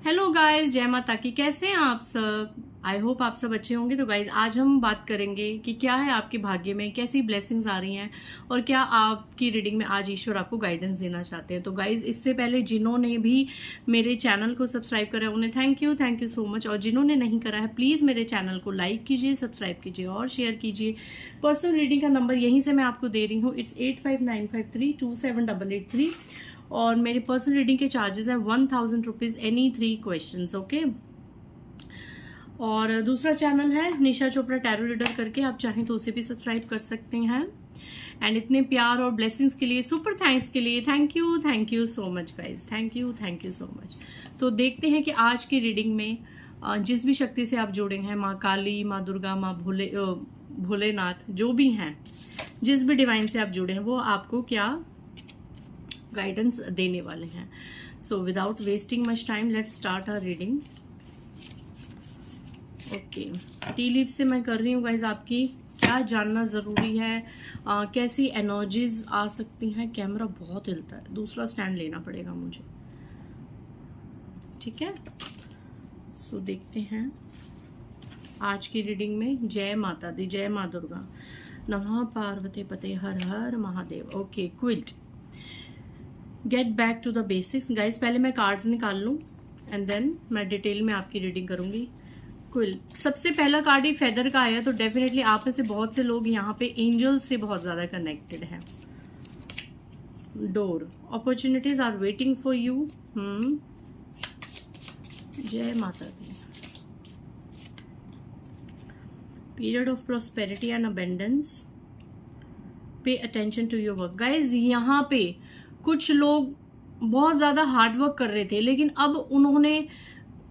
Hello guys, जय माता की। कैसे हैं आप सब? आई होप आप सब अच्छे होंगे। तो गाइस, आज हम बात करेंगे कि क्या है आपके भाग्य में, कैसी ब्लेसिंग्स आ रही हैं और क्या आपकी रीडिंग में आज ईश्वर आपको गाइडेंस देना चाहते हैं। तो गाइस, इससे पहले जिन्होंने भी मेरे चैनल को सब्सक्राइब करा है उन्हें थैंक यू सो मच, और जिन्होंने नहीं करा है प्लीज़ मेरे चैनल को लाइक कीजिए, सब्सक्राइब कीजिए और शेयर कीजिए। पर्सनल रीडिंग का नंबर यहीं से मैं आपको दे रही हूँ, इट्स 8595327883, और मेरे पर्सनल रीडिंग के चार्जेस हैं 1000 रुपीज़ एनी 3 क्वेश्चंस, ओके। और दूसरा चैनल है निशा चोपड़ा टैरो रीडर करके, आप चाहें तो उसे भी सब्सक्राइब कर सकते हैं। एंड इतने प्यार और ब्लेसिंग्स के लिए, सुपर थैंक्स के लिए thank you so much guys, thank you so much. तो देखते हैं कि आज की रीडिंग में जिस भी शक्ति से आप जुड़े हैं, माँ काली, माँ दुर्गा, माँ भोलेनाथ, जो भी हैं, जिस भी डिवाइन से आप जुड़े हैं, वो आपको क्या गाइडेंस देने वाले हैं। So without wasting much time, let's start our reading. Okay, tea leaf से मैं कर रही हूँ गाइज, आपकी क्या जानना जरूरी है, कैसी एनर्जीज आ सकती हैं। कैमरा बहुत हिलता है, दूसरा स्टैंड लेना पड़ेगा मुझे, ठीक है। सो देखते हैं आज की रीडिंग में। जय माता दी, जय माँ दुर्गा, नमः पार्वती पते, Har Har Mahadev. Okay, quilt, get back to the basics. Guys, पहले मैं कार्ड्स निकाल लूँ एंड देन मैं डिटेल में आपकी रीडिंग करूंगी। क्विल्ट, सबसे पहला कार्ड ही फेदर का आया, तो डेफिनेटली आप में से बहुत से लोग यहाँ पे एंजल से बहुत ज्यादा कनेक्टेड हैं। Door, opportunities are waiting for you. जय माता दी। Period of prosperity and abundance, pay attention to your work. Guys, यहाँ पे कुछ लोग बहुत ज़्यादा हार्ड वर्क कर रहे थे, लेकिन अब उन्होंने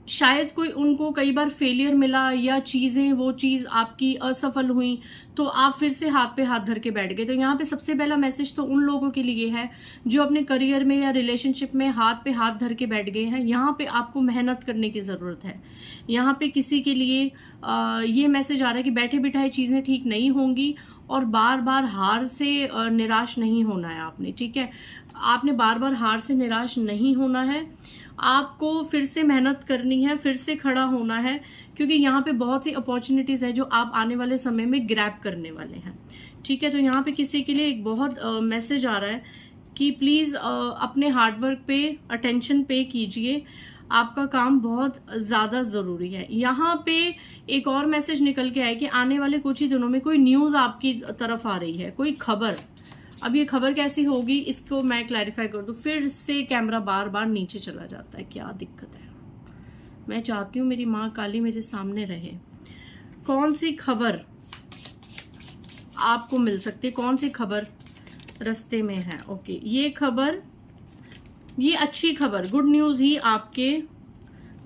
शायद कोई उनको कई बार फेलियर मिला या चीज़ें, वो चीज़ आपकी असफल हुई, तो आप फिर से हाथ पे हाथ धर के बैठ गए। तो यहाँ पे सबसे पहला मैसेज तो उन लोगों के लिए है जो अपने करियर में या रिलेशनशिप में हाथ पे हाथ धर के बैठ गए हैं। यहाँ पे आपको मेहनत करने की ज़रूरत है। यहाँ पे किसी के लिए ये मैसेज आ रहा है कि बैठे बिठाए चीज़ें ठीक नहीं होंगी और बार बार हार से निराश नहीं होना है आपने, ठीक है। आपने बार बार हार से निराश नहीं होना है, आपको फिर से मेहनत करनी है, फिर से खड़ा होना है, क्योंकि यहाँ पे बहुत सी अपॉर्चुनिटीज है जो आप आने वाले समय में ग्रैब करने वाले हैं, ठीक है। तो यहाँ पे किसी के लिए एक बहुत मैसेज आ रहा है कि प्लीज अपने हार्डवर्क पे अटेंशन पे कीजिए, आपका काम बहुत ज्यादा जरूरी है। यहाँ पे एक और मैसेज निकल के आया कि आने वाले कुछ ही दिनों में कोई न्यूज आपकी तरफ आ रही है, कोई खबर। अब ये खबर कैसी होगी इसको मैं क्लैरिफाई कर दूं। फिर से कैमरा बार बार नीचे चला जाता है, क्या दिक्कत है? मैं चाहती हूँ मेरी माँ काली मेरे सामने रहे। कौन सी खबर आपको मिल सकती है, कौन सी खबर रास्ते में है? ओके, ये खबर, ये अच्छी खबर, गुड न्यूज ही आपके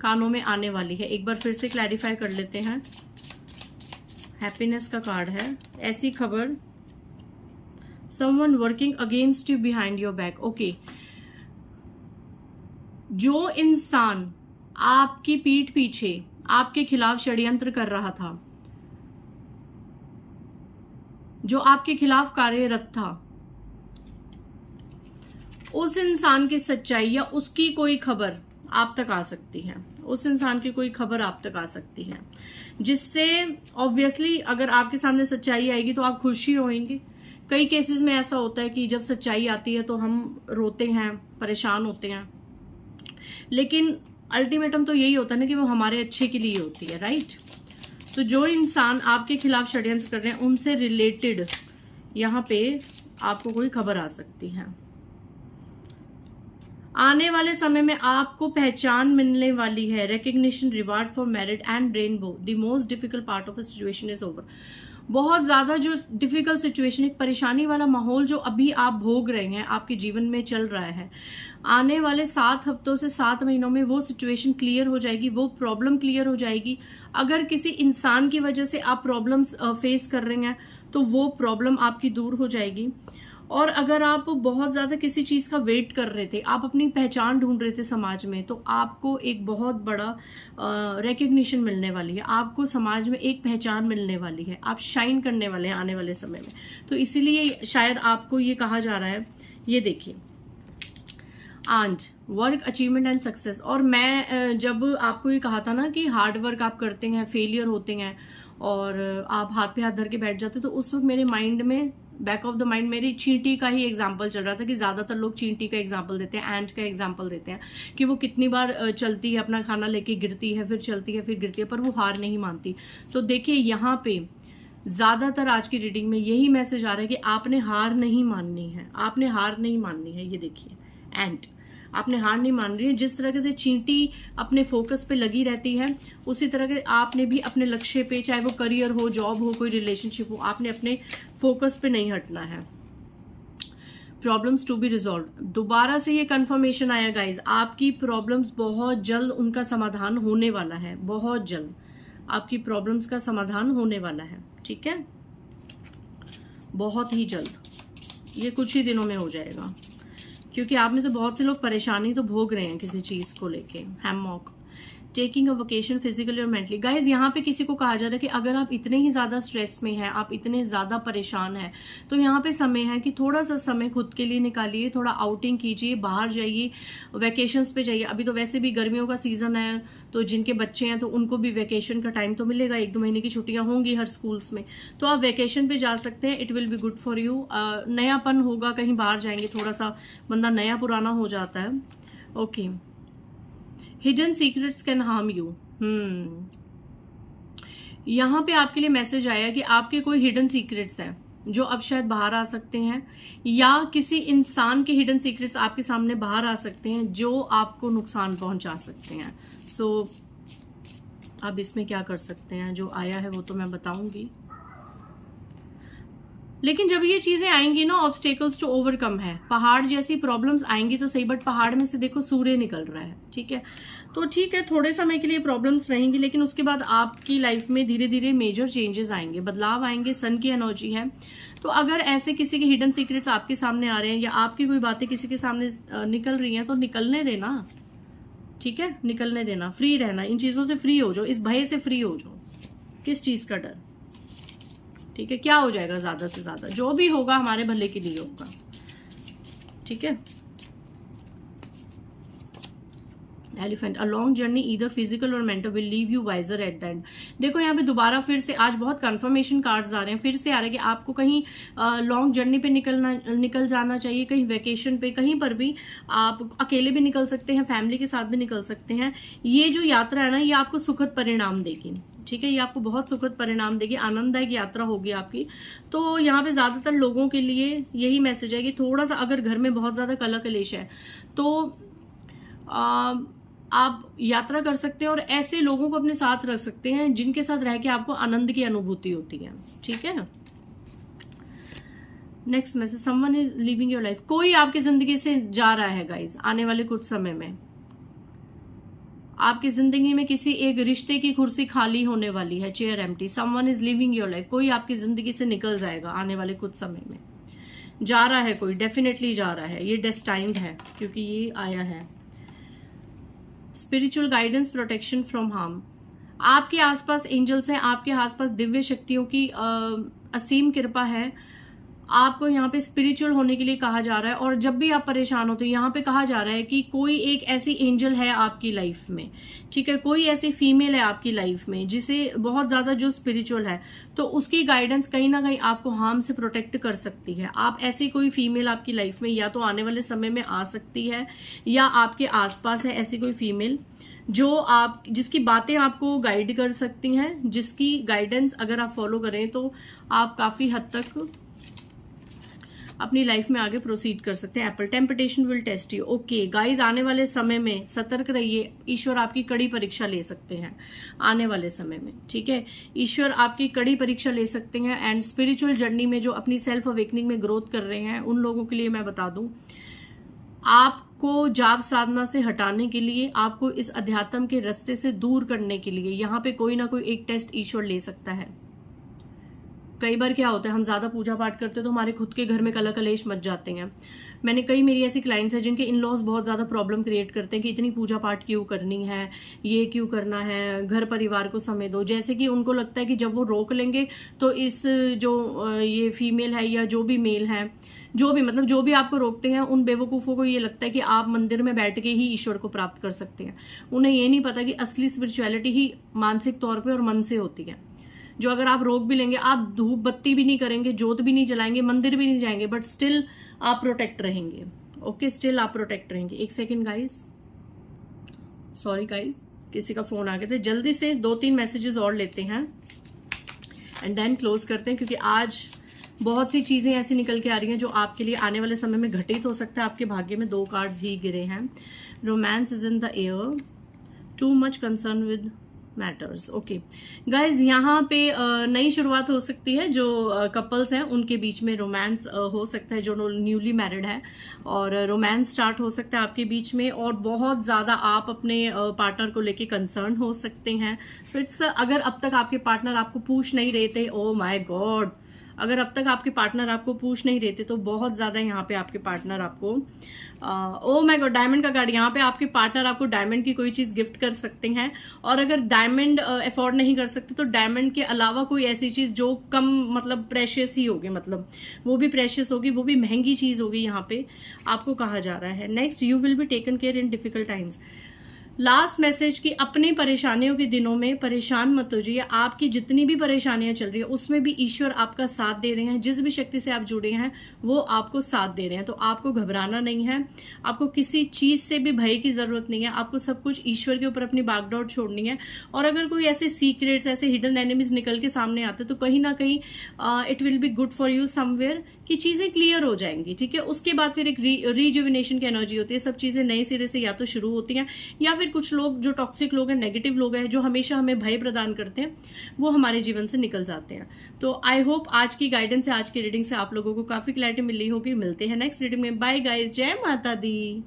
कानों में आने वाली है। एक बार फिर से क्लैरिफाई कर लेते हैं। हैप्पीनेस का कार्ड है, ऐसी खबर, someone working against you behind your back। Okay, जो इंसान आपकी पीठ पीछे आपके खिलाफ षड्यंत्र कर रहा था, जो आपके खिलाफ कार्यरत था, उस इंसान की सच्चाई या उसकी कोई खबर आप तक आ सकती है। उस इंसान की कोई खबर आप तक आ सकती है, जिससे ऑब्वियसली अगर आपके सामने सच्चाई आएगी तो आप खुशी होंगे। कई केसेस में ऐसा होता है कि जब सच्चाई आती है तो हम रोते हैं, परेशान होते हैं, लेकिन अल्टीमेटम तो यही होता है ना कि वो हमारे अच्छे के लिए होती है, राइट। तो जो इंसान आपके खिलाफ षड्यंत्र कर रहे हैं उनसे रिलेटेड यहाँ पे आपको कोई खबर आ सकती है। आने वाले समय में आपको पहचान मिलने वाली है। Recognition, reward for merit and rainbow. The most difficult part of the situation is over. बहुत ज्यादा जो डिफिकल्ट सिचुएशन, एक परेशानी वाला माहौल जो अभी आप भोग रहे हैं, आपके जीवन में चल रहा है, आने वाले 7 हफ्तों से 7 महीनों में वो सिचुएशन क्लियर हो जाएगी, वो प्रॉब्लम क्लियर हो जाएगी। अगर किसी इंसान की वजह से आप प्रॉब्लम्स फेस कर रहे हैं तो वो प्रॉब्लम आपकी दूर हो जाएगी। और अगर आप बहुत ज्यादा किसी चीज का वेट कर रहे थे, आप अपनी पहचान ढूंढ रहे थे समाज में, तो आपको एक बहुत बड़ा रिकग्निशन मिलने वाली है, आपको समाज में एक पहचान मिलने वाली है, आप शाइन करने वाले हैं आने वाले समय में। तो इसीलिए शायद आपको ये कहा जा रहा है। ये देखिए, and work achievement and success. और मैं जब आपको ये कहा था ना कि हार्ड वर्क आप करते हैं, फेलियर होते हैं और आप हाथ पे हाथ धर के बैठ जाते, तो उस वक्त मेरे माइंड में, बैक ऑफ द माइंड, मेरी चींटी का ही एग्जाम्पल चल रहा था कि ज़्यादातर लोग चींटी का एग्जाम्पल देते हैं, एंट का एग्जाम्पल देते हैं कि वो कितनी बार चलती है, अपना खाना लेके गिरती है, फिर चलती है, फिर गिरती है, पर वो हार नहीं मानती। तो देखिए यहाँ पे ज़्यादातर आज की रीडिंग में यही मैसेज आ रहा है कि आपने हार नहीं माननी है, आपने हार नहीं माननी है। ये देखिए एंट, आपने हार नहीं मान रही है। जिस तरह से चींटी अपने फोकस पे लगी रहती है, उसी तरह के आपने भी अपने लक्ष्य पे, चाहे वो करियर हो, जॉब हो, कोई रिलेशनशिप हो, आपने अपने फोकस पे नहीं हटना है। प्रॉब्लम्स टू बी रिजॉल्व, दोबारा से ये कंफर्मेशन आया गाइज, आपकी प्रॉब्लम्स बहुत जल्द उनका समाधान होने वाला है, बहुत जल्द आपकी प्रॉब्लम्स का समाधान होने वाला है, ठीक है, बहुत ही जल्द, ये कुछ ही दिनों में हो जाएगा। क्योंकि आप में से बहुत से लोग परेशानी तो भोग रहे हैं किसी चीज को लेके। Hammock, taking a vacation physically और मेंटली। गाइज यहाँ पे किसी को कहा जा रहा है कि अगर आप इतने ही ज्यादा स्ट्रेस में हैं, आप इतने ज्यादा परेशान हैं, तो यहाँ पे समय है कि थोड़ा सा समय खुद के लिए निकालिए, थोड़ा आउटिंग कीजिए, बाहर जाइए, वेकेशंस पे जाइए। अभी तो वैसे भी गर्मियों का सीजन है, तो जिनके बच्चे हैं तो उनको भी वेकेशन का टाइम तो मिलेगा, 1-2 महीने की छुट्टियां होंगी हर स्कूल्स में, तो आप वेकेशन पे जा सकते हैं। It will be good for you. नयापन होगा, कहीं बाहर जाएंगे, थोड़ा सा बंदा नया पुराना हो जाता है। Okay, hidden secrets can harm you. यहाँ पे आपके लिए मैसेज आया कि आपके कोई हिडन सीक्रेट्स हैं जो अब शायद बाहर आ सकते हैं, या किसी इंसान के हिडन सीक्रेट्स आपके सामने बाहर आ सकते हैं जो आपको नुकसान पहुंचा सकते हैं। सो अब इसमें क्या कर सकते हैं, जो आया है वो तो मैं बताऊंगी, लेकिन जब ये चीजें आएंगी ना, ऑब्स्टेकल्स टू ओवरकम है, पहाड़ जैसी प्रॉब्लम्स आएंगी तो सही, बट पहाड़ में से देखो सूर्य निकल रहा है, ठीक है। तो ठीक है, थोड़े समय के लिए प्रॉब्लम्स रहेंगी, लेकिन उसके बाद आपकी लाइफ में धीरे धीरे मेजर चेंजेस आएंगे, बदलाव आएंगे। सन की एनर्जी है, तो अगर ऐसे किसी के हिडन सीक्रेट्स आपके सामने आ रहे हैं, या आपकी कोई बातें किसी के सामने निकल रही हैं, तो निकलने देना, ठीक है, निकलने देना, फ्री रहना, इन चीजों से फ्री हो जाओ, इस भय से फ्री हो जाओ। किस चीज का डर, ठीक है, क्या हो जाएगा, ज्यादा से ज्यादा जो भी होगा हमारे भले के लिए होगा, ठीक है। Elephant, a long journey either physical or mental will leave you wiser at the end. देखो यहाँ पे दोबारा फिर से आज बहुत कंफर्मेशन कार्ड्स आ रहे हैं, फिर से आ रहे हैं कि आपको कहीं लॉन्ग जर्नी पे निकल जाना चाहिए, कहीं वेकेशन पे, कहीं पर भी आप अकेले भी निकल सकते हैं, फैमिली के साथ भी निकल सकते हैं। ये जो यात्रा है ना, ये आपको सुखद परिणाम देगी, ठीक है, ये आपको बहुत सुखद परिणाम देगी, आनंददायक यात्रा होगी आपकी। तो यहाँ पे ज्यादातर लोगों के लिए यही मैसेज है कि थोड़ा सा अगर घर में बहुत ज्यादा कलह कलेश है तो आप यात्रा कर सकते हैं और ऐसे लोगों को अपने साथ रख सकते हैं जिनके साथ रह के आपको आनंद की अनुभूति होती है, ठीक है। Next message, someone is living your life. कोई आपकी जिंदगी से जा रहा है गाइज, आने वाले कुछ समय में आपकी जिंदगी में किसी एक रिश्ते की कुर्सी खाली होने वाली है, chair empty. Someone is living your life, कोई आपकी जिंदगी से निकल जाएगा आने वाले कुछ समय में, जा रहा है कोई, डेफिनेटली जा रहा है, ये डेस्टाइन्ड है क्योंकि ये आया है। Spiritual guidance, protection from harm. आपके आसपास एंजल्स हैं, आपके आसपास दिव्य शक्तियों की असीम कृपा है। आपको यहाँ पे स्पिरिचुअल होने के लिए कहा जा रहा है, और जब भी आप परेशान हो तो यहाँ पे कहा जा रहा है कि कोई एक ऐसी एंजल है आपकी लाइफ में, ठीक है, कोई ऐसी फीमेल है आपकी लाइफ में जिसे बहुत ज्यादा जो स्पिरिचुअल है, तो उसकी गाइडेंस कहीं ना कहीं आपको हार्म से प्रोटेक्ट कर सकती है। आप ऐसी कोई फीमेल आपकी लाइफ में या तो आने वाले समय में आ सकती है, या आपके आसपास है ऐसी कोई फीमेल जिसकी बातें आपको गाइड कर सकती हैं, जिसकी गाइडेंस अगर आप फॉलो करें तो आप काफी हद तक अपनी लाइफ में आगे प्रोसीड कर सकते हैं। Apple, temptation will test you. Okay guys, आने वाले समय में सतर्क रहिए, ईश्वर आपकी कड़ी परीक्षा ले सकते हैं आने वाले समय में, ठीक है, ईश्वर आपकी कड़ी परीक्षा ले सकते हैं। एंड स्पिरिचुअल जर्नी में जो अपनी सेल्फ अवेकनिंग में ग्रोथ कर रहे हैं, उन लोगों के लिए मैं बता दूं, आपको जाप साधना से हटाने के लिए, आपको इस अध्यात्म के रास्ते से दूर करने के लिए यहाँ पे कोई ना कोई एक टेस्ट ईश्वर ले सकता है। कई बार क्या होता है, हम ज्यादा पूजा पाठ करते हैं तो हमारे खुद के घर में कलह कलेश मच जाते हैं। मैंने कई मेरी ऐसी क्लाइंट्स हैं जिनके इन लॉज बहुत ज्यादा प्रॉब्लम क्रिएट करते हैं कि इतनी पूजा पाठ क्यों करनी है, ये क्यों करना है, घर परिवार को समय दो। जैसे कि उनको लगता है कि जब वो रोक लेंगे तो इस जो ये फीमेल है या जो भी मेल है जो भी मतलब जो भी आपको रोकते हैं, उन बेवकूफ़ों को ये लगता है कि आप मंदिर में बैठ के ही ईश्वर को प्राप्त कर सकते हैं। उन्हें ये नहीं पता कि असली स्पिरिचुअलिटी ही मानसिक तौर पे और मन से होती है। जो अगर आप रोक भी लेंगे, आप धूप बत्ती भी नहीं करेंगे, जोत भी नहीं जलाएंगे, मंदिर भी नहीं जाएंगे, बट स्टिल आप प्रोटेक्ट रहेंगे। ओके, स्टिल आप प्रोटेक्ट रहेंगे। एक सेकेंड गाइज, सॉरी गाइज, किसी का फोन आ गया था। जल्दी से 2-3 मैसेजेस और लेते हैं एंड देन क्लोज करते हैं, क्योंकि आज बहुत सी चीजें ऐसी निकल के आ रही हैं जो आपके लिए आने वाले समय में घटित हो सकता है। आपके भाग्य में 2 कार्ड्स ही गिरे हैं। Romance is in the air, too much concern with matters. Okay guys, यहाँ पे नई शुरुआत हो सकती है। जो कपल्स हैं उनके बीच में रोमांस हो सकता है, जो न्यूली मैरिड है, और रोमांस स्टार्ट हो सकता है आपके बीच में। और बहुत ज़्यादा आप अपने पार्टनर को लेके कंसर्न हो सकते हैं। तो इट्स अगर अब तक आपके पार्टनर आपको पूछ नहीं रहे थे, ओ माय गॉड, अगर अब तक आपके पार्टनर आपको पूछ नहीं रहे थे तो बहुत ज़्यादा यहाँ पे आपके पार्टनर आपको ओ माय गॉड, डायमंड का कार्ड, यहाँ पे आपके पार्टनर आपको डायमंड की कोई चीज़ गिफ्ट कर सकते हैं। और अगर डायमंड अफोर्ड नहीं कर सकते तो डायमंड के अलावा कोई ऐसी चीज़ जो कम मतलब प्रेशियस ही होगी, मतलब वो भी प्रेशियस होगी, वो भी महंगी चीज़ होगी, यहाँ पे आपको कहा जा रहा है। Next, you will be taken care in difficult times. Last message की अपनी परेशानियों के दिनों में परेशान मत होइए। आपकी जितनी भी परेशानियां चल रही है उसमें भी ईश्वर आपका साथ दे रहे हैं। जिस भी शक्ति से आप जुड़े हैं वो आपको साथ दे रहे हैं, तो आपको घबराना नहीं है। आपको किसी चीज से भी भय की जरूरत नहीं है। आपको सब कुछ ईश्वर के ऊपर अपनी बागडोर छोड़नी है। और अगर कोई ऐसे सीक्रेट्स, ऐसे हिडन एनिमीज निकल के सामने आते तो कहीं ना कहीं it will be good for you somewhere, कि चीजें क्लियर हो जाएंगी। ठीक है, उसके बाद फिर एक रिजुविनेशन की एनर्जी होती है। सब चीजें नए सिरे से या तो शुरू होती हैं, या फिर कुछ लोग जो टॉक्सिक लोग हैं, नेगेटिव लोग हैं, जो हमेशा हमें भय प्रदान करते हैं, वो हमारे जीवन से निकल जाते हैं। तो आई होप आज की गाइडेंस से, आज की रीडिंग से आप लोगों को काफी क्लैरिटी मिली होगी। मिलते हैं नेक्स्ट रीडिंग में। बाय गाइस, जय माता दी।